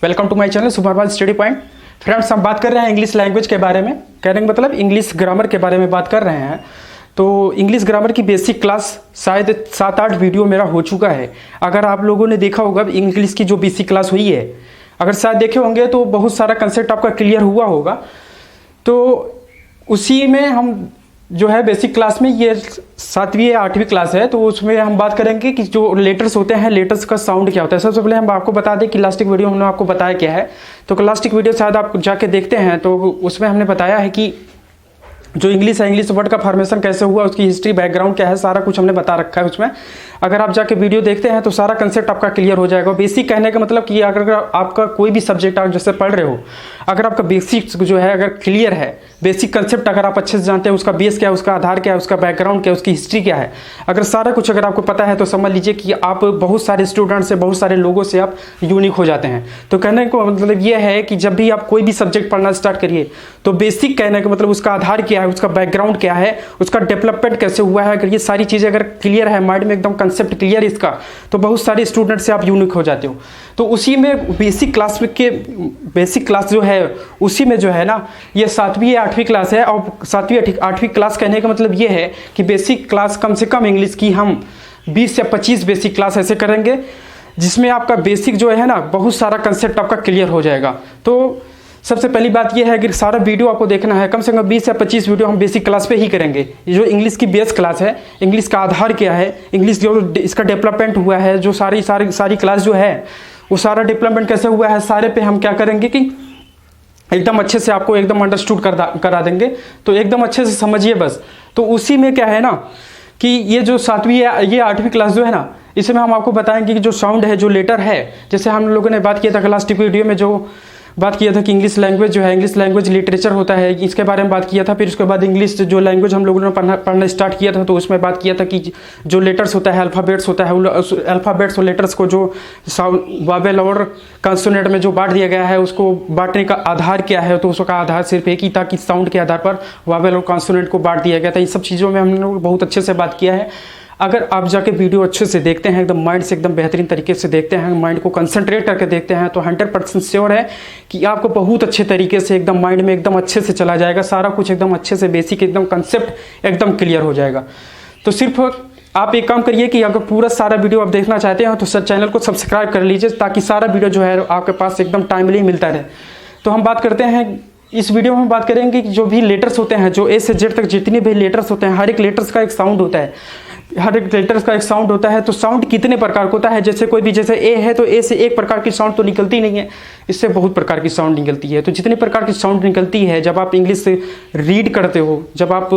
Welcome to my channel supervise study point. Friends, हम बात कर रहे हैं इंग्लिश लैंग्वेज के बारे में। कहने का मतलब इंग्लिश ग्रामर के बारे में बात कर रहे हैं। तो इंग्लिश ग्रामर की बेसिक क्लास शायद 7-8 वीडियो मेरा हो चुका है। अगर आप लोगों ने देखा होगा इंग्लिश की जो बेसिक क्लास हुई है, अगर शायद देखे होंगे तो बहुत सारा कंसेप्ट आपका क्लियर हुआ होगा। तो उसी में हम जो है बेसिक क्लास में ये 7वीं या 8वीं क्लास है, तो उसमें हम बात करेंगे कि जो लेटर्स होते हैं, लेटर्स का साउंड क्या होता है। सबसे पहले हम आपको बता दें कि लास्ट वीडियो हमने आपको बताया क्या है। तो लास्ट वीडियो शायद आप जाके देखते हैं, तो उसमें हमने बताया है कि जो इंग्लिश है, इंग्लिश वर्ड का फॉर्मेशन कैसे हुआ, उसकी हिस्ट्री, बैकग्राउंड क्या है, सारा कुछ हमने बता रखा है उसमें। अगर आप जाके वीडियो देखते हैं तो सारा कंसेप्ट आपका क्लियर हो जाएगा। बेसिक कहने का मतलब कि अगर आपका कोई भी सब्जेक्ट आप जैसे पढ़ रहे हो, अगर आपका बेसिक जो है अगर क्लियर है, बेसिक कंसेप्ट अगर आप अच्छे से जानते हैं, उसका बेस क्या है, उसका आधार क्या है, उसका बैकग्राउंड क्या है, उसकी हिस्ट्री क्या है, अगर सारा कुछ अगर आपको पता है तो समझ लीजिए कि आप बहुत सारे स्टूडेंट से, बहुत सारे लोगों से आप यूनिक हो जाते हैं। तो कहने को मतलब ये है कि जब भी आप कोई भी सब्जेक्ट पढ़ना स्टार्ट करिए तो बेसिक कहने का मतलब उसका आधार क्या है, उसका बैकग्राउंड क्या है, उसका डेवलपमेंट कैसे हुआ है, अगर ये सारी चीज़ें अगर क्लियर है, माइंड में एकदम कंसेप्ट क्लियर इसका, तो बहुत सारे स्टूडेंट से आप यूनिक हो जाते हो। तो उसी में बेसिक क्लास के बेसिक क्लास जो है उसी में जो है ना, ये 7वीं या 8वीं क्लास है। और 7वीं 8वीं क्लास कहने का मतलब ये है कि बेसिक क्लास कम से कम इंग्लिश की हम 20 या 25 बेसिक क्लास ऐसे करेंगे, जिसमें आपका बेसिक जो है ना बहुत सारा कंसेप्ट आपका क्लियर हो जाएगा। तो सबसे पहली बात यह है कि सारा वीडियो आपको देखना है, कम से कम 20 या 25 वीडियो हम बेसिक क्लास पे ही करेंगे। जो इंग्लिश की बेस क्लास है, इंग्लिश का आधार क्या है, इंग्लिश जो इसका डेवलपमेंट हुआ है, जो सारी क्लास जो है वो सारा डेवलपमेंट कैसे हुआ है, सारे पे हम क्या करेंगे कि एकदम अच्छे से आपको एकदम अंडरस्टूड करा देंगे। तो एकदम अच्छे से समझिए बस। तो उसी में क्या है ना कि ये जो 7वीं या ये 8वीं क्लास जो है ना, इसमें हम आपको बताएंगे कि जो साउंड है, जो लेटर है, जैसे हम लोगों ने बात किया था लास्ट वीडियो में, जो बात किया था कि इंग्लिश लैंग्वेज जो है, इंग्लिश लैंग्वेज लिटरेचर होता है, इसके बारे में बात किया था। फिर उसके बाद इंग्लिश जो लैंग्वेज हम लोगों ने पढ़ना स्टार्ट किया था, तो उसमें बात किया था कि जो लेटर्स होता है, अल्फ़ाबेट्स होता है, अल्फ़ाबेट्स और लेटर्स को जो वावेल और कॉन्सोनेंट में जो बांट दिया गया है, उसको बांटने का आधार क्या है। तो उसका आधार सिर्फ एक ही था कि साउंड के आधार पर वावेल और कॉन्सोनेंट को बांट दिया गया था। इन सब चीज़ों में हमने बहुत अच्छे से बात किया है। अगर आप जाके वीडियो अच्छे से देखते हैं, एकदम माइंड से एकदम बेहतरीन तरीके से देखते हैं, माइंड को कंसंट्रेट करके देखते हैं, तो 100% श्योर है कि आपको बहुत अच्छे तरीके से एकदम माइंड में एकदम अच्छे से चला जाएगा। सारा कुछ एकदम अच्छे से बेसिक एकदम कंसेप्ट एकदम क्लियर हो जाएगा। तो सिर्फ आप एक काम करिए कि अगर पूरा सारा वीडियो आप देखना चाहते हैं तो चैनल को सब्सक्राइब कर लीजिए, ताकि सारा वीडियो जो है आपके पास एकदम टाइमली मिलता रहे। तो हम बात करते हैं, इस वीडियो में हम बात करेंगे कि जो भी लेटर्स होते हैं, जो ए से जेड तक जितने भी लेटर्स होते हैं, हर एक लेटर्स का एक साउंड होता है, हर एक लेटर्स का एक साउंड होता है। तो साउंड कितने प्रकार का होता है, जैसे कोई भी, जैसे ए है तो ए से एक प्रकार की साउंड तो निकलती नहीं है, इससे बहुत प्रकार की साउंड निकलती है। तो जितने प्रकार की साउंड निकलती है, जब आप इंग्लिश रीड करते हो, जब आप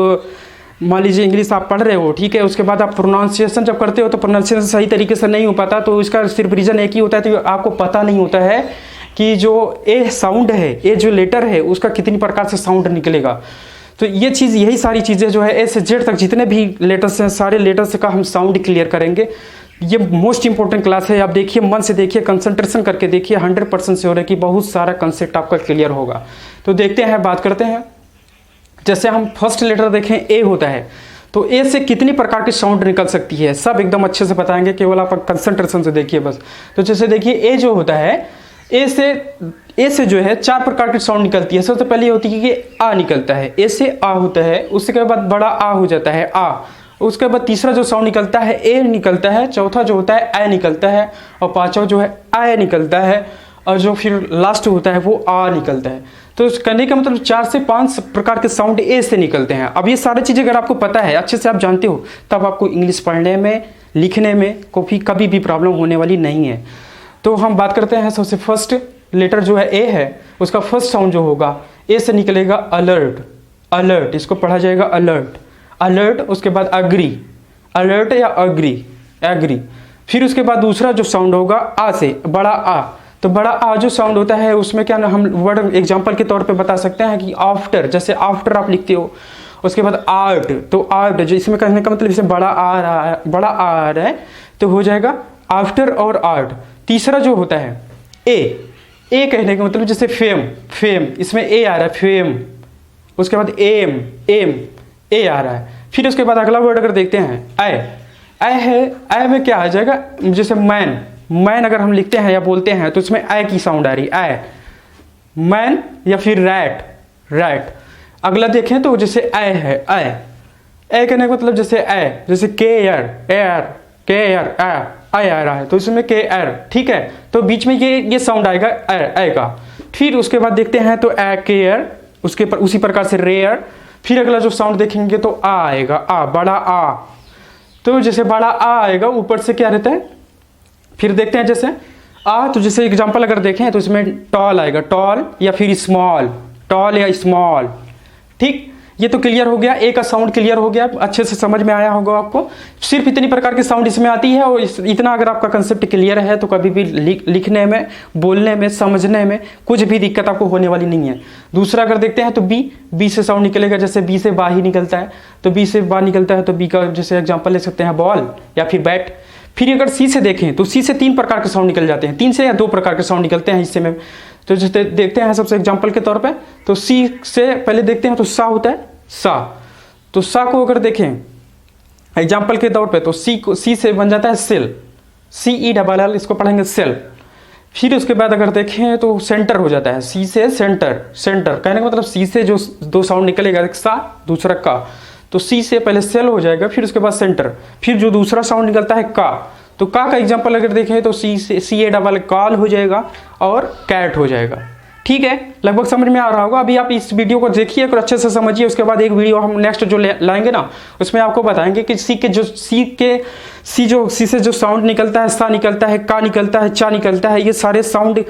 मान लीजिए इंग्लिश आप पढ़ रहे हो, ठीक है, उसके बाद आप प्रोनाउंसिएशन जब करते हो तो प्रोनाउंसिएशन सही तरीके से नहीं हो पाता। तो इसका सिर्फ रीज़न एक ही होता है, तो आपको पता नहीं होता है कि जो ए साउंड है, ए जो लेटर है, उसका कितनी प्रकार से साउंड निकलेगा। तो ये चीज़, यही सारी चीज़ें जो है ए से जेड तक जितने भी लेटर्स हैं, सारे लेटर्स का हम साउंड क्लियर करेंगे। ये मोस्ट इंपॉर्टेंट क्लास है। आप देखिए, मन से देखिए, कंसंट्रेशन करके देखिए, 100% श्योर है कि बहुत सारा कंसेप्ट आपका क्लियर होगा। तो देखते हैं, बात करते हैं। जैसे हम फर्स्ट लेटर देखें, ए होता है, तो ए से कितनी प्रकार की साउंड निकल सकती है, सब एकदम अच्छे से बताएंगे, केवल आप कंसंट्रेशन से देखिए बस। तो जैसे देखिए, ए जो होता है, ए से जो है 4 प्रकार की साउंड निकलती है। सबसे पहले होती है कि आ निकलता है, ए से आ होता है, उसके बाद बड़ा आ हो जाता है, आ। उसके बाद तीसरा जो साउंड निकलता है, ए निकलता है, चौथा जो होता है ए निकलता है, और पांचवा जो है आय निकलता है, और जो फिर लास्ट होता है वो आ निकलता है। तो इस कहने का मतलब 4 से 5 प्रकार के साउंड ए से निकलते हैं। अब ये सारी चीज़ें अगर आपको पता है, अच्छे से आप जानते हो, तब आपको इंग्लिश पढ़ने में, लिखने में कभी भी प्रॉब्लम होने वाली नहीं है। तो हम बात करते हैं, सबसे फर्स्ट लेटर जो है ए है, उसका फर्स्ट साउंड जो होगा, ए से निकलेगा अलर्ट, अलर्ट, इसको पढ़ा जाएगा अलर्ट, अलर्ट। उसके बाद अग्री, अलर्ट या अग्री, एग्री। फिर उसके बाद दूसरा जो साउंड होगा आ से, बड़ा आ। तो बड़ा आ जो साउंड होता है, उसमें क्या ना हम वर्ड एग्जांपल के तौर पे बता सकते हैं कि आफ्टर, जैसे आफ्टर आप लिखते हो। उसके बाद आर्ट, तो आर्ट जो इसमें कहने का मतलब, इसे बड़ा आ रहा है, बड़ा आ रहा है, तो हो जाएगा आफ्टर और आर्ट। तीसरा जो होता है ए कहने का मतलब जैसे फेम, फेम, इसमें ए आ रहा है, फेम। उसके बाद एम, एम, ए आ रहा है। फिर उसके बाद अगला वर्ड अगर देखते हैं, आई, आई है, आई में क्या आ जाएगा, जैसे मैन, मैन अगर हम लिखते हैं या बोलते हैं तो इसमें ए की साउंड आ रही है, ए मैन, या फिर रैट, रैट। अगला देखें तो जैसे ए है, ए कहने का मतलब जैसे ए, जैसे के एयर, एयर, के एयर, ए आ रहा है तो इसमें के एर, ठीक है। तो बीच में ये साउंड आएगा ए का। फिर उसके बाद देखते हैं तो ए के एर, उसके पर उसी प्रकार से रेयर। फिर अगला जो साउंड देखेंगे तो आ आएगा, आ, बड़ा आ। तो जैसे बड़ा आ आएगा ऊपर से क्या रहता है, फिर देखते हैं जैसे आ, तो जैसे एग्जांपल अगर देखें तो इसमें टॉल आएगा, टॉल या फिर स्मॉल, टॉल या स्मॉल, ठीक। ये तो क्लियर हो गया, ए का साउंड क्लियर हो गया, अच्छे से समझ में आया होगा आपको। सिर्फ इतनी प्रकार की साउंड इसमें आती है और इतना अगर आपका कंसेप्ट क्लियर है तो कभी भी लिखने में, बोलने में, समझने में कुछ भी दिक्कत आपको होने वाली नहीं है। दूसरा अगर देखते हैं तो बी से साउंड निकलेगा, जैसे बी से बा ही निकलता है, तो बी से बा निकलता है तो बी का जैसे एग्जाम्पल ले सकते हैं बॉल या फिर बैट। फिर अगर सी से देखें तो सी से 3 प्रकार के साउंड निकल जाते हैं, 3 से या 2 प्रकार के साउंड निकलते हैं हिस्से में। तो जैसे देखते हैं सबसे एग्जाम्पल के तौर पे, तो सी से पहले देखते हैं तो सा होता है, सा। तो सा को अगर देखें एग्जाम्पल के तौर पे तो सी से बन जाता है सेल, CELL, इसको पढ़ेंगे सेल। फिर उसके बाद अगर देखें तो सेंटर हो जाता है, सी से सेंटर, सेंटर कहने का मतलब सी से जो 2 साउंड निकलेगा, एक सा दूसरा का, तो सी से पहले सेल हो जाएगा, फिर उसके बाद सेंटर, फिर जो दूसरा साउंड निकलता है का, तो का एग्जाम्पल अगर देखें तो CA कॉल हो जाएगा और कैट हो जाएगा, ठीक है। लगभग समझ में आ रहा होगा। अभी आप इस वीडियो को देखिए और अच्छे से समझिए, उसके बाद एक वीडियो हम नेक्स्ट जो लाएंगे ना उसमें आपको बताएंगे कि सी से जो साउंड निकलता है, सा निकलता है, का निकलता है, चा निकलता है, ये सारे साउंड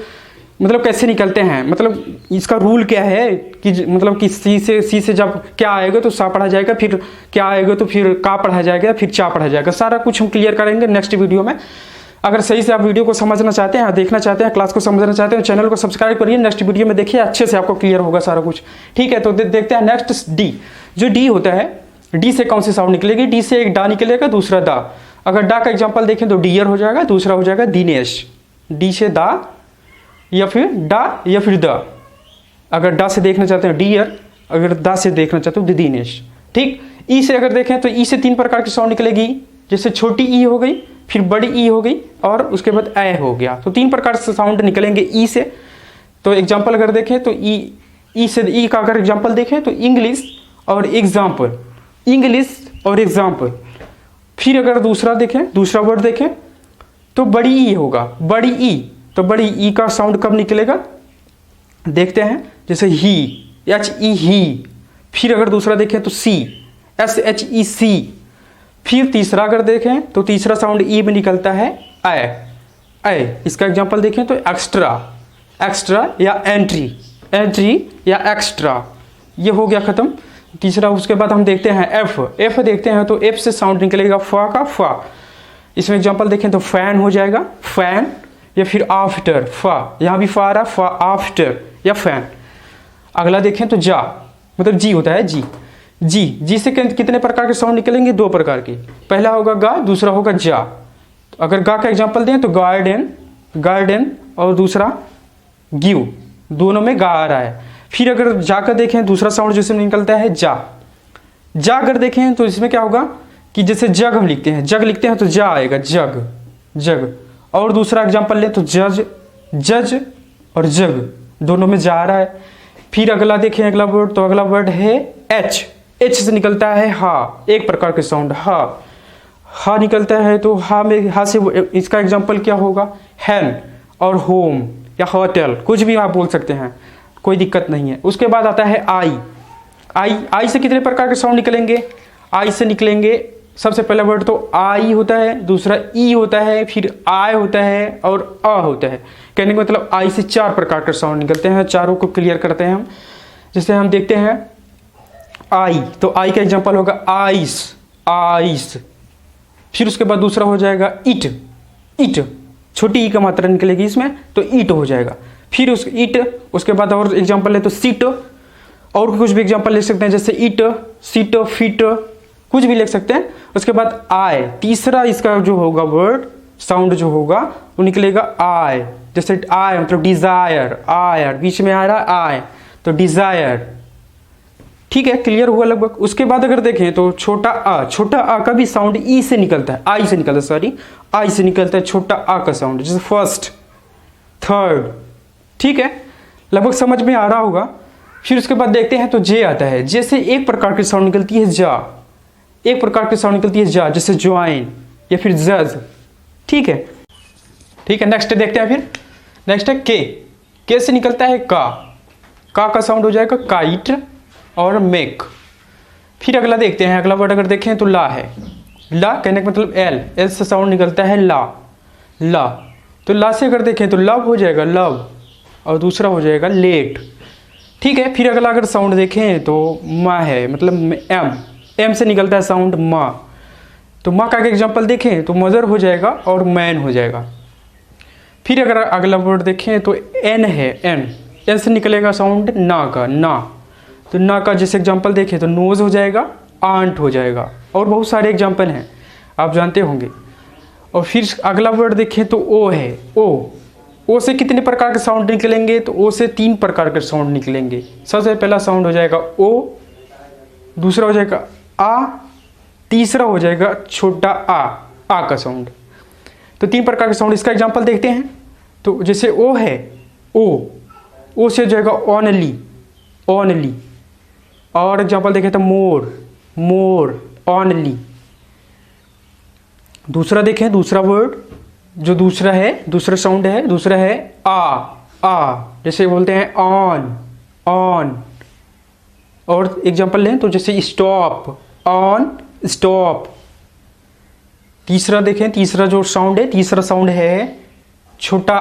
मतलब कैसे निकलते हैं, मतलब इसका रूल क्या है कि मतलब कि सी से जब क्या आएगा तो सा पढ़ा जाएगा, फिर क्या आएगा तो फिर का पढ़ा जाएगा, फिर चा पढ़ा जाएगा। सारा कुछ हम क्लियर करेंगे नेक्स्ट वीडियो में। अगर सही से आप वीडियो को समझना चाहते हैं, देखना चाहते हैं, क्लास को समझना चाहते हैं, चैनल को सब्सक्राइब करिए, नेक्स्ट वीडियो में देखिए, अच्छे से आपको क्लियर होगा सारा कुछ, ठीक है। तो देखते हैं नेक्स्ट डी। जो डी होता है, डी से कौन सी साउंड निकलेगी, डी से एक डा निकलेगा, दूसरा दा। अगर डा का एग्जाम्पल देखें तो डियर हो जाएगा, दूसरा हो जाएगा दिनेश, डी से दा या फिर डा या फिर द। अगर डा से देखना चाहते हैं डियर, अगर दा से देखना चाहते हो दिनेश, ठीक। ई से अगर देखें तो ई से 3 प्रकार की साउंड निकलेगी, जैसे छोटी ई हो गई, फिर बड़ी ई हो गई और उसके बाद ए हो गया, तो 3 प्रकार से साउंड निकलेंगे ई से। तो एग्जाम्पल अगर देखें तो ई से ई का अगर एग्जाम्पल देखें तो इंग्लिश और एग्जाम्पल, इंग्लिश और एग्जाम्पल। फिर अगर दूसरा देखें, दूसरा वर्ड देखें तो बड़ी ई होगा, बड़ी ई, तो बड़ी ई का साउंड कब निकलेगा देखते हैं, जैसे ही, HE ही। फिर अगर दूसरा देखें तो सी, SHEC। फिर तीसरा अगर देखें तो तीसरा साउंड ई में निकलता है ए। इसका एग्जांपल देखें तो एक्स्ट्रा, एक्स्ट्रा या एंट्री, एंट्री या एक्स्ट्रा, ये हो गया खत्म तीसरा। उसके बाद हम देखते हैं एफ देखते हैं तो एफ से साउंड निकलेगा फा का फा। इसमें एग्जांपल देखें तो फैन हो जाएगा, फैन या फिर आफ्टर, फा, यहाँ भी फा आ रहा, फा आफ्टर या फैन। अगला देखें तो जा, मतलब जी होता है जी, जी से कितने प्रकार के साउंड निकलेंगे, 2 प्रकार के, पहला होगा गा, दूसरा होगा जा। अगर गा का एग्जांपल दें तो गार्डन, गार्डन और दूसरा गिव, दोनों में गा आ रहा है। फिर अगर जा कर देखें दूसरा साउंड जिसमें निकलता है जा अगर देखें तो इसमें क्या होगा कि जैसे जग हम लिखते हैं, जग लिखते हैं तो जा आएगा, जग, जग। और दूसरा एग्जांपल लें तो जज, जज और जग, दोनों में जा रहा है। फिर अगला देखें अगला वर्ड, तो अगला वर्ड है एच से निकलता है हा, एक प्रकार के साउंड हा निकलता है, तो हा में हा से इसका एग्जांपल क्या होगा, हैन और होम या होटल, कुछ भी आप बोल सकते हैं, कोई दिक्कत नहीं है। उसके बाद आता है आई से कितने प्रकार के साउंड निकलेंगे, आई से निकलेंगे सबसे पहला वर्ड तो आई होता है, दूसरा ई होता है, फिर आय होता है और अ होता है। कहने का मतलब आई से 4 प्रकार के साउंड निकलते हैं, चारों को क्लियर करते हैं हम। जैसे हम देखते हैं आई, तो आई का एग्जांपल होगा आइस, आइस। फिर उसके बाद दूसरा हो जाएगा इट, छोटी ई का मात्रा निकलेगी इसमें तो ईट हो जाएगा। फिर उसके बाद और एग्जांपल है तो सीट, और कुछ भी एग्जांपल ले सकते हैं, जैसे इट, सीट, फिट, कुछ भी लिख सकते हैं। उसके बाद आय, तीसरा इसका जो होगा वर्ड साउंड जो होगा वो निकलेगा आय, जैसे आय मतलब डिजायर, आयर बीच में आ रहा आय तो डिजायर, ठीक है, क्लियर हुआ लगभग। उसके बाद अगर देखें तो छोटा आ का भी साउंड ई से निकलता है, आई से निकलता है, सॉरी आई से निकलता है छोटा आ का साउंड, जैसे फर्स्ट, थर्ड। ठीक है, लगभग समझ में आ रहा होगा। फिर उसके बाद देखते हैं तो जे आता है। जे से एक प्रकार की साउंड निकलती है जा, एक प्रकार की साउंड निकलती है जा, जैसे ज्वाइन या फिर जज। ठीक है, ठीक है। नेक्स्ट देखते हैं, फिर नेक्स्ट है के से निकलता है का साउंड हो जाएगा काइट और मेक। फिर अगला देखते हैं, अगला वर्ड अगर देखें तो ला है। ला कहने का मतलब एल से साउंड निकलता है ला। तो ला से अगर देखें तो लव हो जाएगा लव, और दूसरा हो जाएगा लेट। ठीक है, फिर अगला अगर साउंड देखें तो माँ है, मतलब एम से निकलता है साउंड माँ। तो माँ का एग्जाम्पल देखें तो मदर हो जाएगा और मैन हो जाएगा। फिर अगर अगला वर्ड देखें तो एन है, एन से निकलेगा साउंड ना का, ना। तो ना का जैसे एग्जाम्पल देखें तो नोज हो जाएगा, आंट हो जाएगा, और बहुत सारे एग्जाम्पल हैं आप जानते होंगे। और फिर अगला वर्ड देखें तो ओ है, ओ से कितने प्रकार के साउंड निकलेंगे, तो ओ से 3 प्रकार के साउंड निकलेंगे। सबसे पहला साउंड हो जाएगा ओ, दूसरा हो जाएगा आ, तीसरा हो जाएगा छोटा आ का साउंड। तो 3 प्रकार के साउंड। इसका एग्जांपल देखते हैं, तो जैसे ओ है, ओ से हो जाएगा ओनली। और एग्जांपल देखें तो मोर, ओनली। दूसरा देखें, दूसरा वर्ड जो दूसरा साउंड है, दूसरा है आ, जैसे बोलते हैं ऑन। और एग्जांपल लें तो जैसे स्टॉप, ऑन स्टॉप। तीसरा देखें, तीसरा जो साउंड है, तीसरा साउंड है छोटा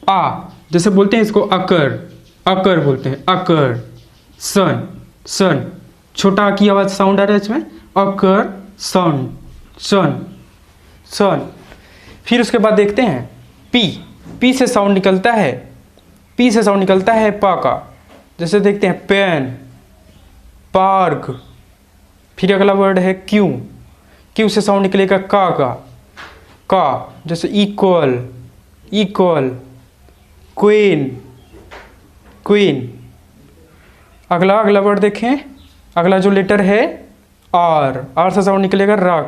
आ, जैसे बोलते हैं इसको अकर बोलते हैं, अकर। सन, छोटा की आवाज साउंड आ रहा है इसमें, अकर सन। फिर उसके बाद देखते हैं पी से साउंड निकलता है पा का, जैसे देखते हैं पेन, पार्क। फिर अगला वर्ड है क्यू से साउंड निकलेगा का, जैसे इक्वल, क्वीन। अगला वर्ड देखें, अगला जो लेटर है आर से साउंड निकलेगा रा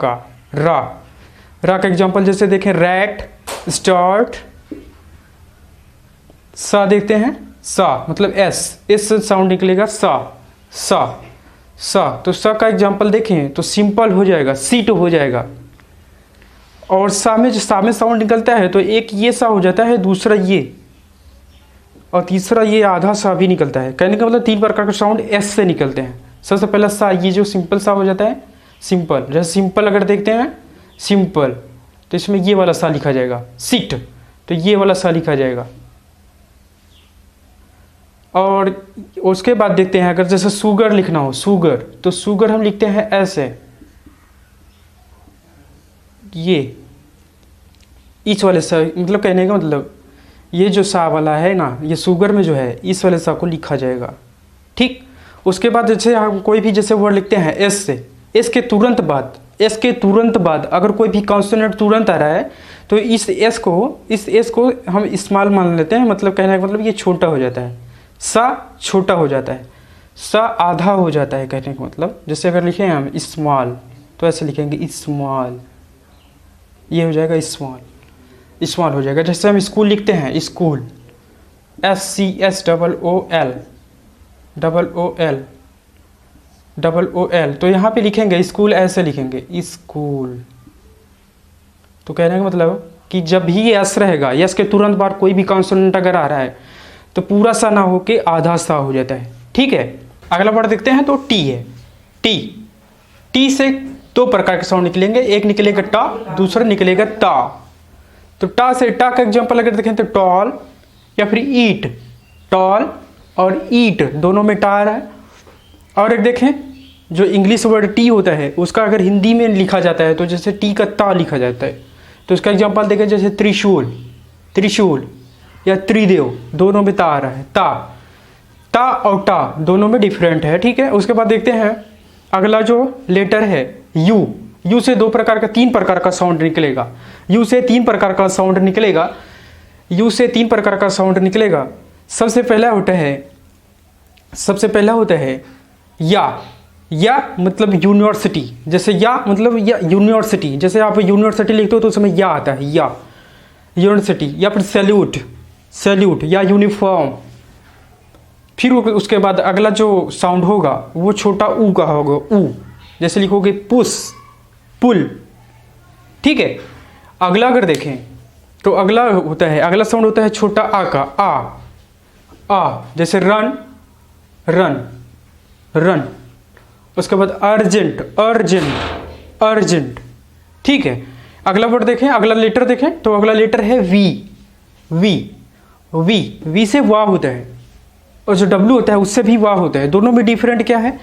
का एग्जांपल जैसे देखें रैट, स्टार्ट। सा देखते हैं, सा मतलब एस से साउंड निकलेगा सा। तो सा का एग्जांपल देखें तो सिंपल हो जाएगा, सीट हो जाएगा। और सा में साउंड निकलता है तो एक ये सा हो जाता है, दूसरा ये, और तीसरा ये आधा सा भी निकलता है। कहने का मतलब 3 प्रकार के साउंड एस से निकलते हैं। सबसे पहला सा, ये जो सिंपल सा हो जाता है, सिंपल। जैसे सिंपल अगर देखते हैं, सिंपल तो इसमें ये वाला सा लिखा जाएगा, सिट तो ये वाला सा लिखा जाएगा। और उसके बाद देखते हैं अगर जैसे सुगर लिखना हो, सुगर, तो सुगर हम लिखते हैं ऐसे, ये इस वाले सा, मतलब कहने का मतलब ये जो सा वाला है ना, ये सुगर में जो है इस वाले सा को लिखा जाएगा। ठीक, उसके बाद जैसे हम कोई भी जैसे वर्ड लिखते हैं एस से, एस के तुरंत बाद अगर कोई भी कॉन्सोनेंट तुरंत आ रहा है तो इस एस को हम स्मॉल मान लेते हैं। मतलब कहने का मतलब ये छोटा हो जाता है, सा छोटा हो जाता है, सा आधा हो जाता है। कहने का मतलब जैसे अगर लिखें हम स्मॉल तो ऐसे लिखेंगे स्मॉल, ये हो जाएगा स्मॉल हो जाएगा। जैसे हम स्कूल लिखते हैं, स्कूल SCHOOL तो यहाँ पे लिखेंगे स्कूल, ऐसे लिखेंगे स्कूल। तो कहने का मतलब कि जब भी ये एस रहेगा, यस के तुरंत बाद कोई भी कॉन्सोनेंट अगर आ रहा है तो पूरा सा ना होके आधा सा हो जाता है। ठीक है, अगला वर्ड देखते हैं तो टी है। टी से 2 प्रकार के साउंड निकलेंगे, एक निकलेगा टा, दूसरा निकलेगा ता। तो टा से टा का एग्जांपल अगर देखें तो टॉल या फिर ईट, टॉल और ईट दोनों में टा आ रहा है। और एक देखें जो इंग्लिश वर्ड टी होता है उसका अगर हिंदी में लिखा जाता है तो जैसे टी का ता लिखा जाता है। तो उसका एग्जांपल देखें जैसे त्रिशूल या त्रिदेव, दोनों में ता आ रहा है। ता और टा दोनों में डिफरेंट है। ठीक है, उसके बाद देखते हैं अगला जो लेटर है यू से 3 प्रकार का साउंड निकलेगा। यू से 3 प्रकार का साउंड निकलेगा। सबसे पहला होता है सबसे पहला होता है या मतलब यूनिवर्सिटी, जैसे या मतलब या यूनिवर्सिटी, जैसे आप यूनिवर्सिटी लिखते हो तो उसमें या आता है, या यूनिवर्सिटी। या फिर सैल्यूट या यूनिफॉर्म। फिर उसके बाद अगला जो साउंड होगा वो छोटा ऊ का होगा, ऊ, जैसे लिखोगे पुश, पुल, ठीक है। अगला अगर देखें तो अगला होता है, अगला साउंड होता है छोटा आ का, आ, जैसे रन। उसके बाद अर्जेंट, ठीक है। अगला वर्ड देखें, अगला लेटर देखें तो अगला लेटर है वी से वाह होता है, और जो डब्लू होता है उससे भी वाह होता है। दोनों में डिफरेंट क्या है,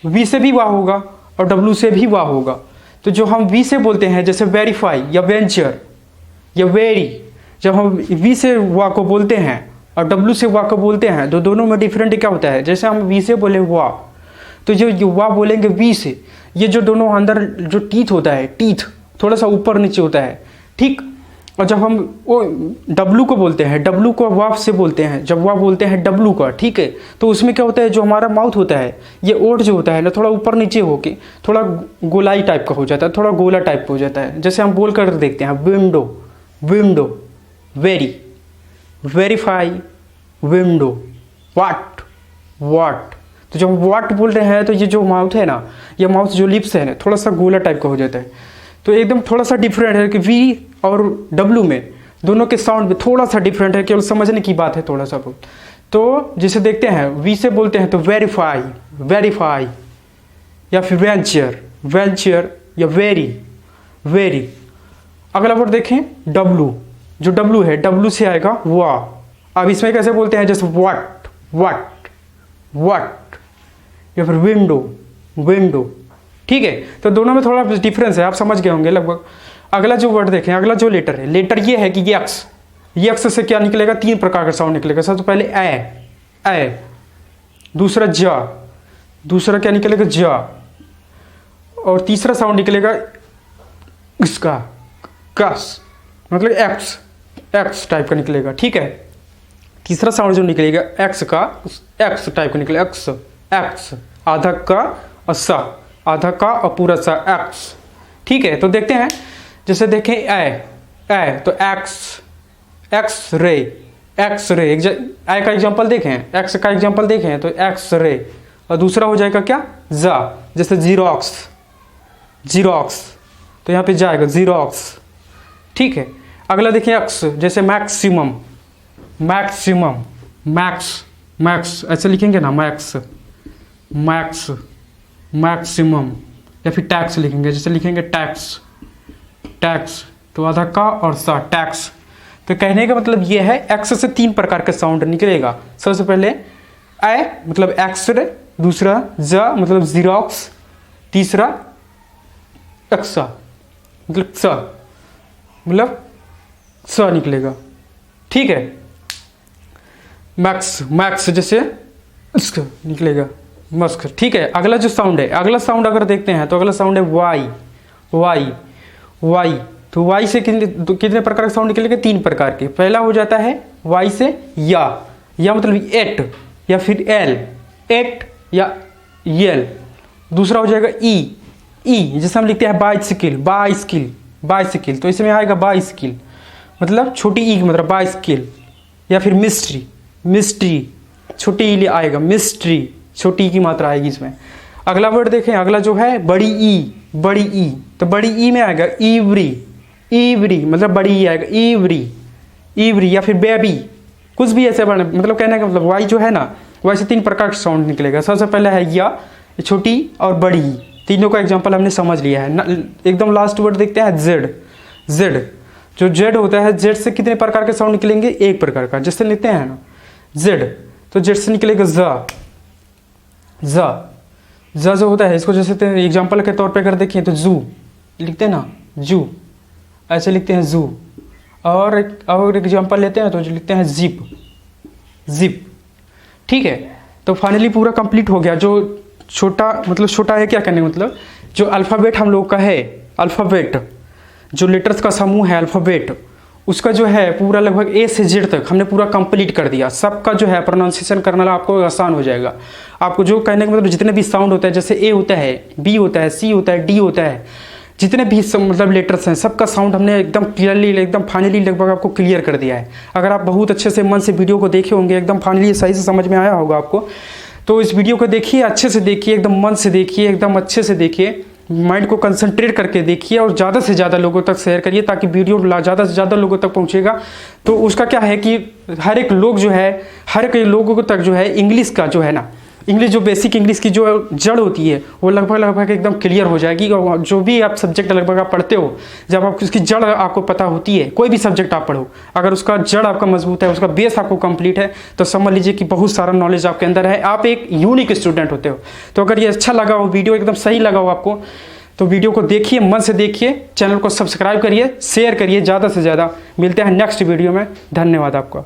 वी से भी वाह होगा और डब्लू से भी वाह होगा। तो जो हम वी से बोलते हैं जैसे वेरीफाई या वेंचर या वेरी, जब हम वी से वाह को बोलते हैं और डब्लू से वाह को बोलते हैं तो दोनों में डिफरेंट क्या होता है। जैसे हम वी से बोले वाह, तो जो वाह बोलेंगे वी से, ये जो दोनों अंदर जो टीथ होता है, टीथ थोड़ा सा ऊपर नीचे होता है, ठीक। और जब हम वो डब्लू को बोलते हैं, डब्लू को वाह से बोलते हैं, जब वाह बोलते हैं डब्लू का, ठीक है, तो उसमें क्या होता है, जो हमारा माउथ होता है, ये ओठ जो होता है ना, थोड़ा ऊपर नीचे होके थोड़ा गोलाई टाइप का हो जाता है, थोड़ा गोला टाइप का हो जाता है। जैसे हम बोल कर देखते हैं विंडो, वेरीफाई, विंडो, वाट। तो जब वाट बोल रहे हैं तो ये जो माउथ है ना, ये माउथ जो लिप्स है ना, थोड़ा सा गोला टाइप का हो जाता है। तो एकदम थोड़ा सा डिफरेंट है कि वी और डब्लू में दोनों के साउंड में थोड़ा सा डिफरेंट है, केवल समझने की बात है थोड़ा सा बहुत। तो जिसे देखते हैं वी से बोलते हैं तो वेरीफाई या फिर वेंचर या वेरी। अगला वर्ड देखें डब्लू, जो डब्लू है, डब्लू से आएगा वाह। अब इसमें कैसे बोलते हैं, जैसे वाट या फिर विंडो, ठीक है। तो दोनों में थोड़ा डिफरेंस है, आप समझ गए होंगे लगभग। अगला जो वर्ड देखें, अगला जो लेटर है, लेटर ये है कि यक्स से क्या निकलेगा, 3 प्रकार का साउंड निकलेगा। सबसे पहले ए, दूसरा दूसरा क्या निकलेगा, जा, और तीसरा साउंड निकलेगा इसका कस, मतलब एक्स टाइप का निकलेगा, ठीक है। तीसरा साउंड जो निकलेगा एक्स टाइप का निकलेगा, एक्स, आधा का और सा, आधा का और पूरा सा, एक्स, ठीक है। तो देखते हैं, जैसे देखें ए तो एक्स रे, आई का एग्जांपल देखें, एक्स का एग्जांपल देखें तो एक्स रे। और दूसरा हो जाएगा क्या, जा, जैसे जीरोक्स, तो यहाँ पे जाएगा जीरोक्स, ठीक है। अगला देखिए एक्स, जैसे मैक्स, ऐसे लिखेंगे ना, मैक्सिमम, या फिर टैक्स लिखेंगे, जैसे लिखेंगे टैक्स, तो आधा का और सा, टैक्स। तो कहने का मतलब ये है, एक्स से 3 प्रकार का साउंड निकलेगा। सबसे पहले ए मतलब एक्सरे, दूसरा जा मतलब जीरोक्स, तीसरा एक्सा मतलब स निकलेगा, ठीक है। मैक्स जैसे इसका निकलेगा मस्क, ठीक है। अगला जो साउंड है, अगला साउंड अगर देखते हैं तो अगला साउंड है वाई। तो वाई से कितने प्रकार के साउंड निकलेंगे, 3 प्रकार के। पहला हो जाता है वाई से या मतलब एट या फिर एट या यल। दूसरा हो जाएगा ई, जैसे हम लिखते हैं बाइसिकल, तो इसमें आएगा बाइसिकल मतलब छोटी ई मतलब बाइसिकल। या फिर मिस्ट्री, छोटी ई आएगा, मिस्ट्री, छोटी ई की मात्रा आएगी इसमें। अगला वर्ड देखें, अगला जो है बड़ी ई, तो बड़ी ई में आएगा ईवरी मतलब बड़ी ई आएगा, ईवरी या फिर बेबी, कुछ भी ऐसे वर्ड, मतलब कहने का मतलब वाई जो है ना, वाई से 3 प्रकार का साउंड निकलेगा। सबसे पहले है या, छोटी और बड़ी ई, तीनों का एग्जांपल हमने समझ लिया है। एकदम लास्ट वर्ड देखते हैं जेड, जो जेड होता है, जेड से कितने प्रकार के साउंड निकलेंगे, 1 प्रकार का। जैसे लिखते हैं ना जेड, तो जेड से निकलेगा जा जो होता है, इसको जैसे एग्जांपल के तौर पे अगर देखें तो जू लिखते हैं ना, जू ऐसे लिखते हैं जू। और एग्जांपल लेते हैं तो जो लिखते हैं जिप, ठीक है। तो फाइनली पूरा कंप्लीट हो गया। जो छोटा है क्या करने मतलब, जो अल्फ़ाबेट हम लोग का है, अल्फ़ाबेट जो लेटर्स का समूह है अल्फ़ाबेट, उसका जो है पूरा लगभग ए से जेड तक हमने पूरा कंप्लीट कर दिया। सबका जो है प्रोनाउंसिएशन करना आपको आसान हो जाएगा। आपको जो कहने का मतलब जितने भी साउंड होता है, जैसे ए होता है, बी होता है, सी होता है, डी होता है, जितने भी मतलब लेटर्स हैं सबका साउंड हमने एकदम क्लियरली एकदम फाइनली लगभग आपको क्लियर कर दिया है। अगर आप बहुत अच्छे से मन से वीडियो को देखे होंगे, एकदम फाइनली सही से समझ में आया होगा आपको, तो इस वीडियो को देखिए, अच्छे से देखिए, एकदम मन से देखिए, एकदम अच्छे से देखिए, माइंड को कंसंट्रेट करके देखिए और ज़्यादा से ज़्यादा लोगों तक शेयर करिए ताकि वीडियो ज़्यादा से ज़्यादा लोगों तक पहुंचेगा। तो उसका क्या है कि हर एक लोग जो है, हर एक लोगों तक जो है इंग्लिश का जो है ना, इंग्लिश जो बेसिक इंग्लिश की जो जड़ होती है वो लगभग एकदम क्लियर हो जाएगी। और जो भी आप सब्जेक्ट लगभग आप पढ़ते हो, जब आप उसकी जड़ आपको पता होती है, कोई भी सब्जेक्ट आप पढ़ो, अगर उसका जड़ आपका मजबूत है, उसका बेस आपको कंप्लीट है, तो समझ लीजिए कि बहुत सारा नॉलेज आपके अंदर है, आप एक यूनिक स्टूडेंट होते हो। तो अगर ये अच्छा लगा हो, वीडियो एकदम सही लगा हो आपको, तो वीडियो को देखिए, मन से देखिए, चैनल को सब्सक्राइब करिए, शेयर करिए ज़्यादा से ज़्यादा। मिलते हैं नेक्स्ट वीडियो में। धन्यवाद आपका।